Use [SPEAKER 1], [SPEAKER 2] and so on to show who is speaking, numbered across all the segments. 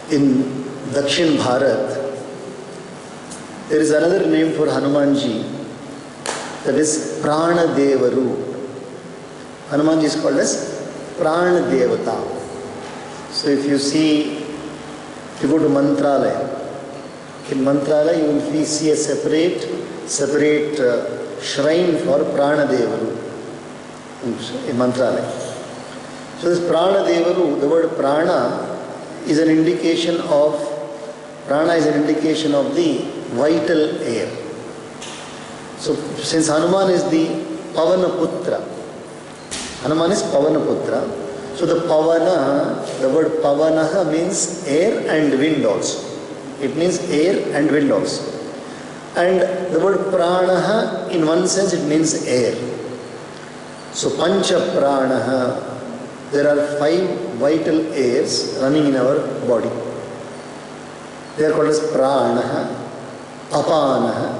[SPEAKER 1] In Dakshin Bharat, there is another name for Hanumanji, that is Prana Devaru. Hanumanji is called as Prana Devata. So if you go to Mantralaya, in Mantralaya you will see a separate shrine for Prana Devaru in Mantralaya. So this Prana Devaru, the word Prana is an indication of the vital air. So since Hanuman is the Pavanaputra, Hanuman is Pavanaputra, so the word Pavanaha means air and wind also. It means air and wind also. And the word Pranaha, in one sense, it means air. So Pancha Pranaha, there are 5 vital airs running in our body. They are called as Pranaha, Apanaha,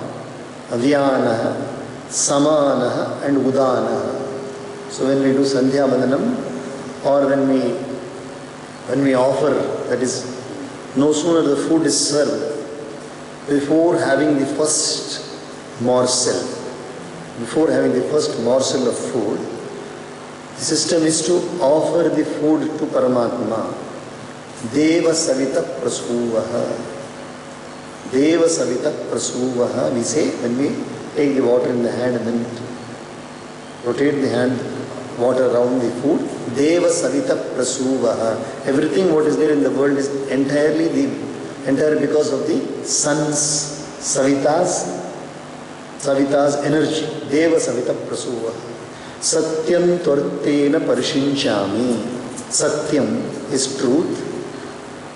[SPEAKER 1] Avyanaha, Samanaha and Udanaha. So when we do Sandhya Vandanam, or when we offer, that is, no sooner the food is served, before having the first morsel of food, the system is to offer the food to Paramatma. Deva Savita Prasuvaha. Deva Savita Prasuvaha, we say when we take the water in the hand and then rotate the hand, water around the food. Deva Savita Prasuvaha. Everything what is there in the world is entirely because of the sun's, Savita's energy. Deva Savita Prasuvaha. Satyam Tvartena Parishinchami. Satyam is truth.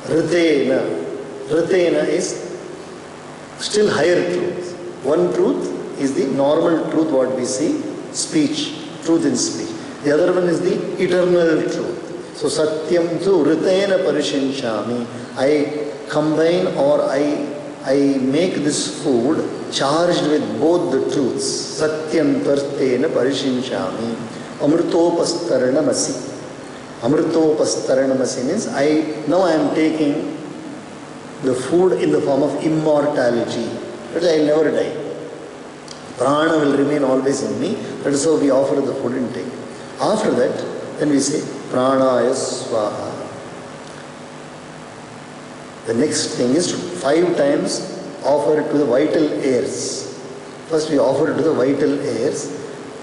[SPEAKER 1] Ritena is still higher truth. One truth is the normal truth what we see, speech, truth in speech. The other one is the eternal truth. So Satyam tu Ritena Parishinchami. I combine or I make this food charged with both the truths. Satyam Tvartena Parishinchami. Amritopastaranamasi. Amritopastaranamasi means now I am taking the food in the form of immortality. That I will never die. Prana will remain always in me. That is how we offer the food and take. After that, then we say Pranaya Swaha. The next thing is to 5 times offer to the vital airs. First we offer to the vital airs.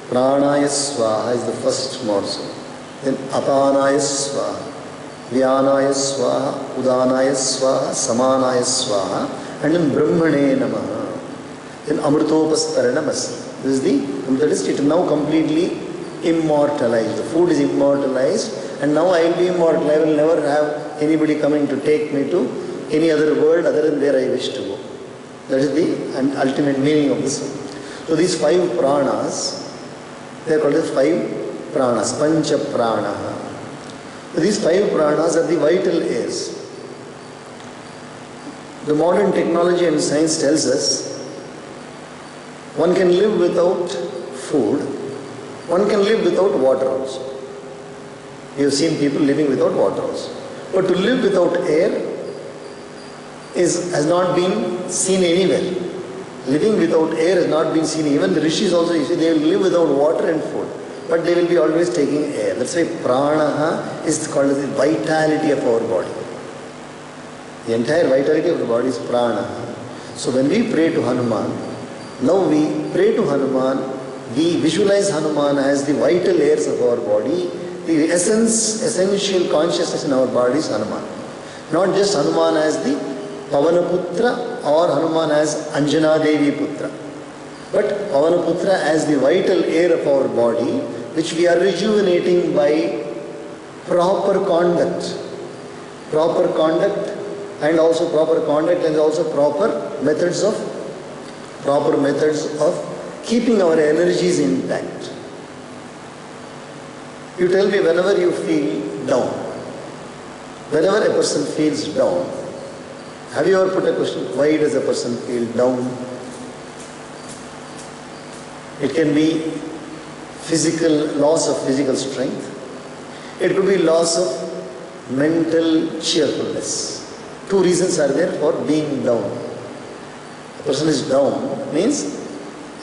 [SPEAKER 1] Pranaya Swaha is the first morsel. Then Apanaya Swaha, Vyanaya Swaha, Udanaya Swaha, Samanaya Swaha, and then Brahmane Namaha. Then Amritopastaranamasi. That is it now completely immortalized. The food is immortalized, and now I will be immortal. I will never have anybody coming to take me to any other world other than where I wish to go. That is the ultimate meaning of this one. So these 5 pranas, they are called as 5 pranas, Pancha Pranaha. So these 5 pranas are the vital airs. The modern technology and science tells us one can live without food, one can live without water also. You have seen people living without water also. But to live without air has not been seen anywhere. Living without air has not been seen. Even the rishis also, you see, they will live without water and food, but they will be always taking air. That's why prana is called as the vitality of our body. The entire vitality of the body is prana. So when we pray to Hanuman, now we pray to Hanuman, we visualize Hanuman as the vital airs of our body. The essential consciousness in our body is Hanuman. Not just Hanuman as the Pavanaputra or Hanuman as Anjana Devi Putra, but Pavanaputra as the vital air of our body, which we are rejuvenating by proper conduct and also proper methods of keeping our energies intact. You tell me, whenever you feel down, whenever a person feels down, have you ever put a question, why does a person feel down? It can be loss of physical strength. It could be loss of mental cheerfulness. Two reasons are there for being down. A person is down means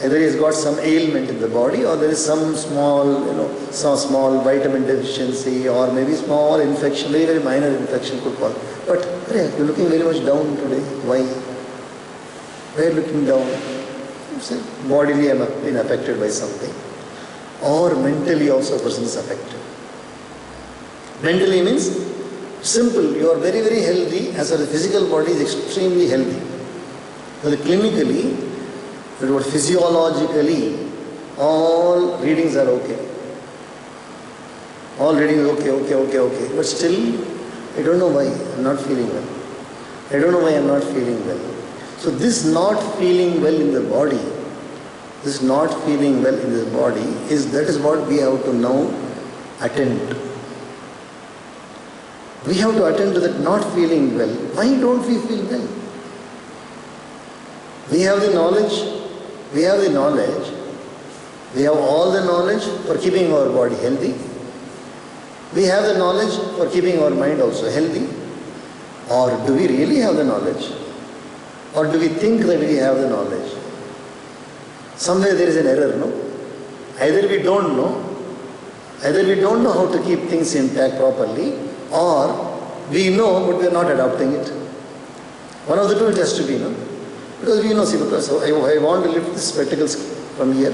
[SPEAKER 1] either he has got some ailment in the body, or there is some small vitamin deficiency, or maybe small infection, very, very minor infection could cause. But you're looking very much down today. Why? Why are you looking down? Bodily I have been affected by something. Or mentally also a person is affected. Mentally means simple, you are very, very healthy, as far as the physical body is extremely healthy. But clinically, but physiologically, all readings are okay. All readings okay. But still, I don't know why I am not feeling well. I don't know why I am not feeling well. So this not feeling well in the body, that is what we have to now attend to. We have to attend to that not feeling well. Why don't we feel well? We have the knowledge. We have all the knowledge for keeping our body healthy. We have the knowledge for keeping our mind also healthy. Or do we really have the knowledge? Or do we think that we have the knowledge? Somewhere there is an error, no? Either we don't know how to keep things intact properly, or we know but we are not adopting it. One of the two it has to be, no? Because we know, so I want to lift the spectacles from here.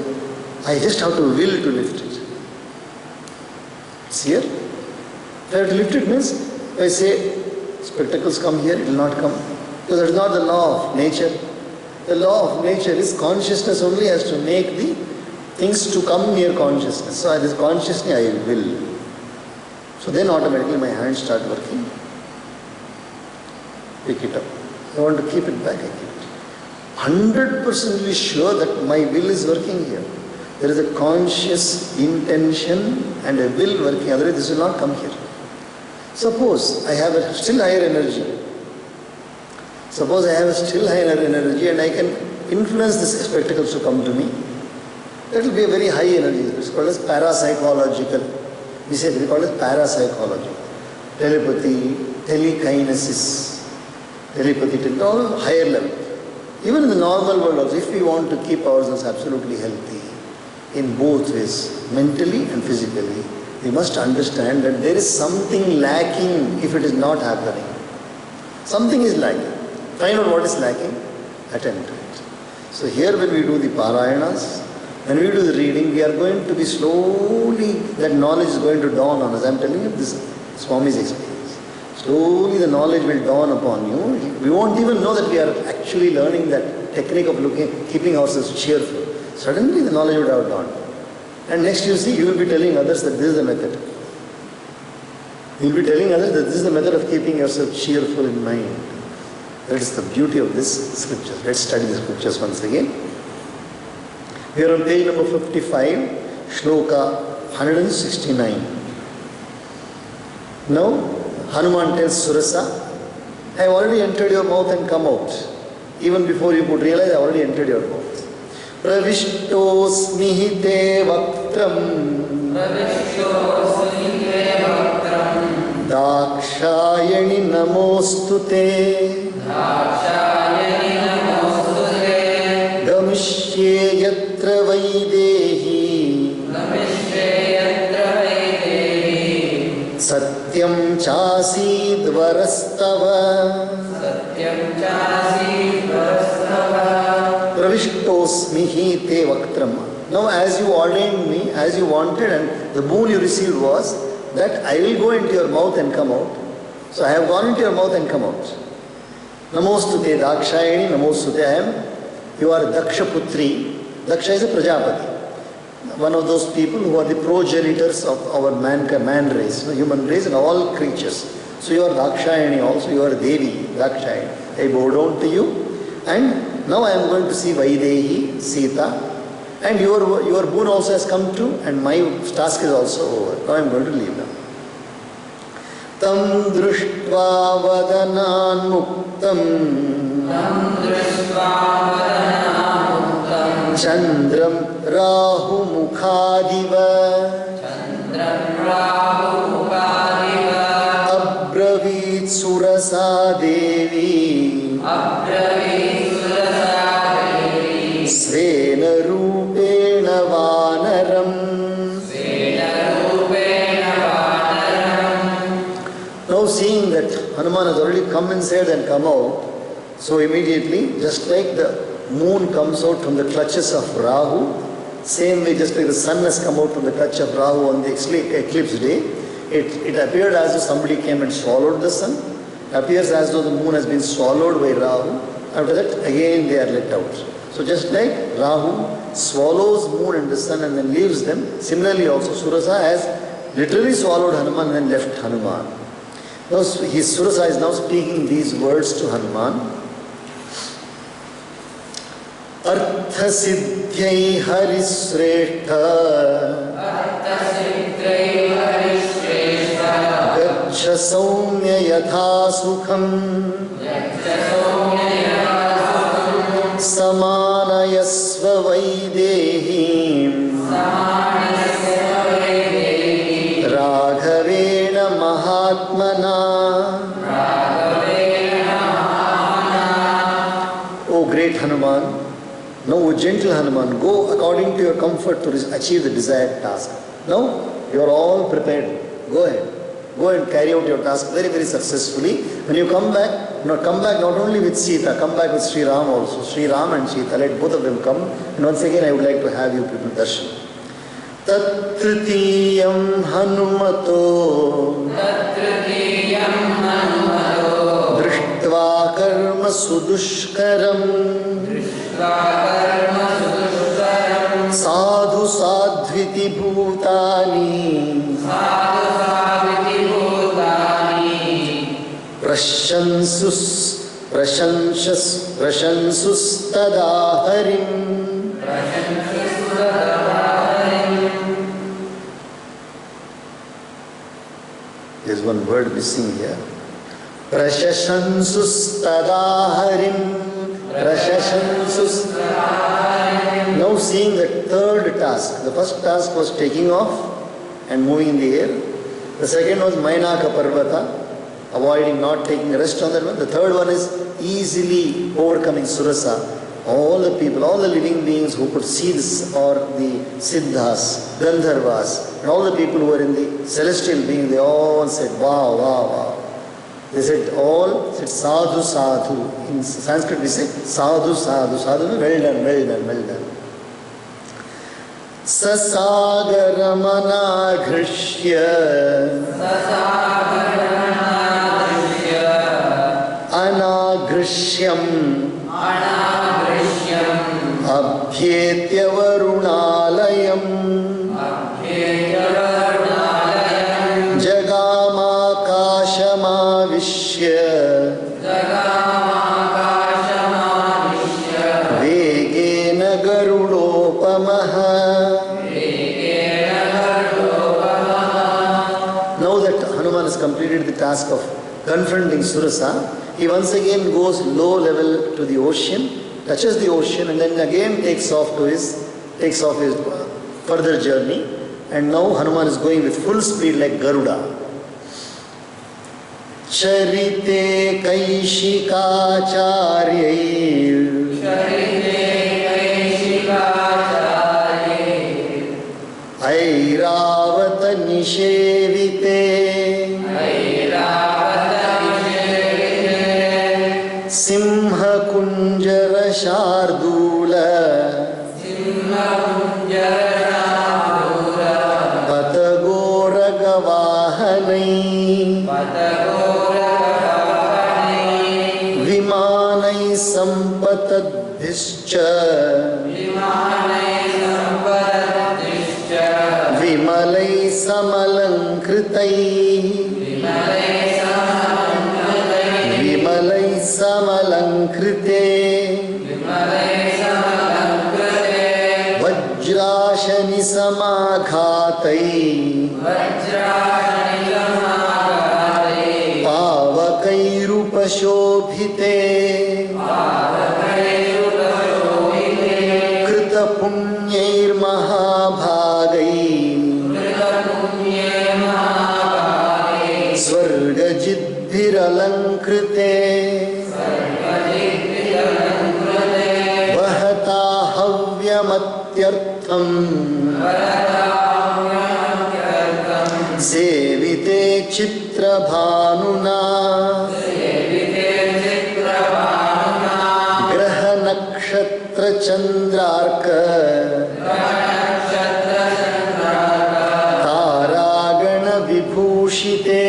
[SPEAKER 1] I just have to will to lift it. It's here. If I have to lift it means, if I say spectacles come here, it will not come. Because that is not the law of nature. The law of nature is consciousness only has to make the things to come near consciousness. So this consciously I will. So then automatically my hands start working. Pick it up. I want to keep it back, I keep it. 100% sure that my will is working here. There is a conscious intention and a will working, otherwise this will not come here. Suppose I have a still higher energy. And I can influence these spectacles to come to me. That will be a very high energy. It's called as parapsychological. We call it parapsychology. Telepathy, telekinesis. Telepathy, all higher level. Even in the normal world also, if we want to keep ourselves absolutely healthy in both ways, mentally and physically, we must understand that there is something lacking if it is not happening. Something is lacking. Find out what is lacking, attend to it. So here when we do the Parayanas, when we do the reading, we are going to be slowly, that knowledge is going to dawn on us. I am telling you this Swami's experience. Slowly the knowledge will dawn upon you. We won't even know that we are actually learning that technique of keeping ourselves cheerful. Suddenly the knowledge would have dawned. And next you see, you will be telling others that this is the method. You will be telling others that this is the method of keeping yourself cheerful in mind. That is the beauty of this scripture. Let's study the scriptures once again. We are on page number 55, Shloka 169. Now, Hanuman tells Surasa, I have already entered your mouth and come out. Even before you could realize, I have already entered your mouth. Pravishtos te vaktram Dakshayani namostute Gamishye yatra vaidehi Satyam chasi dvarastava Pravishtos te vaktram. Now as you ordained me, as you wanted, and the boon you received was that I will go into your mouth and come out. So I have gone into your mouth and come out. Namostute Dakshayani, namostute. You are Daksha Putri. Daksha is a Prajapati. One of those people who are the progenitors of our man race, human race and all creatures. So you are Dakshayani also, you are Devi, Dakshayani. I bow down to you. And now I am going to see Vaidehi, Sita. And your boon also has come true, and my task is also over. Now I am going to leave now. Tam drushtva vadanan muktam Chandram rahu mukhadiva Abravit surasa Surasa Devi Svena Rupena Vanaram. Now seeing that Hanuman has already come inside and come out, so immediately, just like the moon comes out from the clutches of Rahu, same way just like the sun has come out from the clutch of Rahu on the eclipse day, it appeared as though somebody came and swallowed the sun. It appears as though the moon has been swallowed by Rahu. After that, again they are let out. So just like Rahu swallows moon and the sun and then leaves them, similarly also Surasa has literally swallowed Hanuman and then left Hanuman. Now Surasa is now speaking these words to Hanuman. Artha siddhyai harishrestha Gaccha saumya yatha sukham Samanayasva vaidehim Raghavena mahatmana. O great Hanuman, now, O gentle Hanuman, go according to your comfort to achieve the desired task. Now, you are all prepared. Go ahead. Go and carry out your task very, very successfully. When you come back not only with Sita, come back with Sri Ram also. Sri Ram and Sita, let both of them come. And once again, I would like to have you people darshan. Tattritiyam Hanumato Drishtva karma sudushkaram Sadhu sadviti bhutani Prashansus tadaharim. There's one word missing here. Prashansus tadaharim. Now seeing the third task. The first task was taking off and moving in the air. The second was Mainaka Parvata, avoiding not taking rest on that one. The third one is easily overcoming Surasa. All the people, all the living beings who could see this, or the Siddhas, Gandharvas, and all the people who were in the celestial being, they all said, wow, wow, wow. They said sadhu, sadhu. In Sanskrit we say sadhu, sadhu. Sadhu, well done, well done, well done. Sasagaramana ghrishya anagrishyam abhyetya varunalayam jagamakashamavishya vegena garudopamaha. Now that Hanuman has completed the task of confronting Surasa, he once again goes low level to the ocean, touches the ocean, and then again takes off his further journey. And now Hanuman is going with full speed like Garuda. Charite Kaishikacharyai Airavata Nishevite Simha Kunjara Shardula Patagora Gavahanai Vimanai Sampatadhischa Vimalai Samalankritai Vimalai Samalankrite Vajrashani Samakhatai Pavakairupashobhite Krita Punyair Mahabhagai Swargajidbhir सर्वदिग्भिरलङ्कृते वहता हव्यमत्यर्थम् सेविते चित्रभानुना ग्रहनक्षत्रचन्द्रार्क तारागणविभूषिते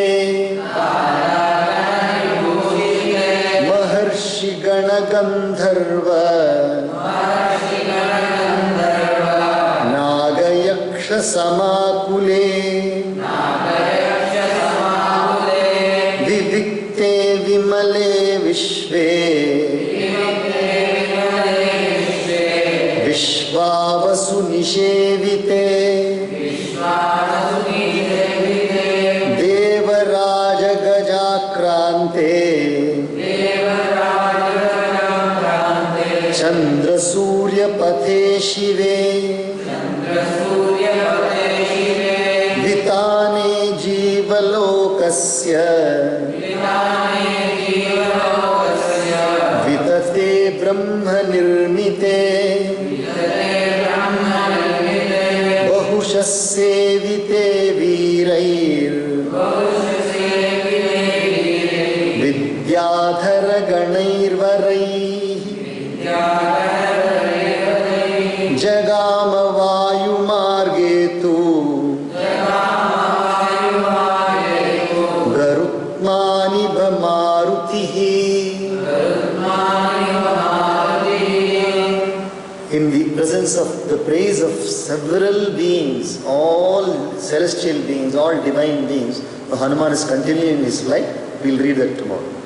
[SPEAKER 1] महर्षिगणगन्धर्व नागयक्षसमाकुले विविक्ते विमले विश्वे विश्वावसु निषेविते देवराजगजाक्रान्ते चन्द्रसूर्यपथे शिवे विताने जीवलोकस्य वितते ब्रह्मनिर्मिते बहुशः सेविते वीरैर् विद्याधरगणैर्वरैः जगाम वायुमार्गे तु गरुत्मानिभ मारुतिः. In the presence of the praise of several beings, all celestial beings, all divine beings, Hanuman is continuing his flight. We'll read that tomorrow.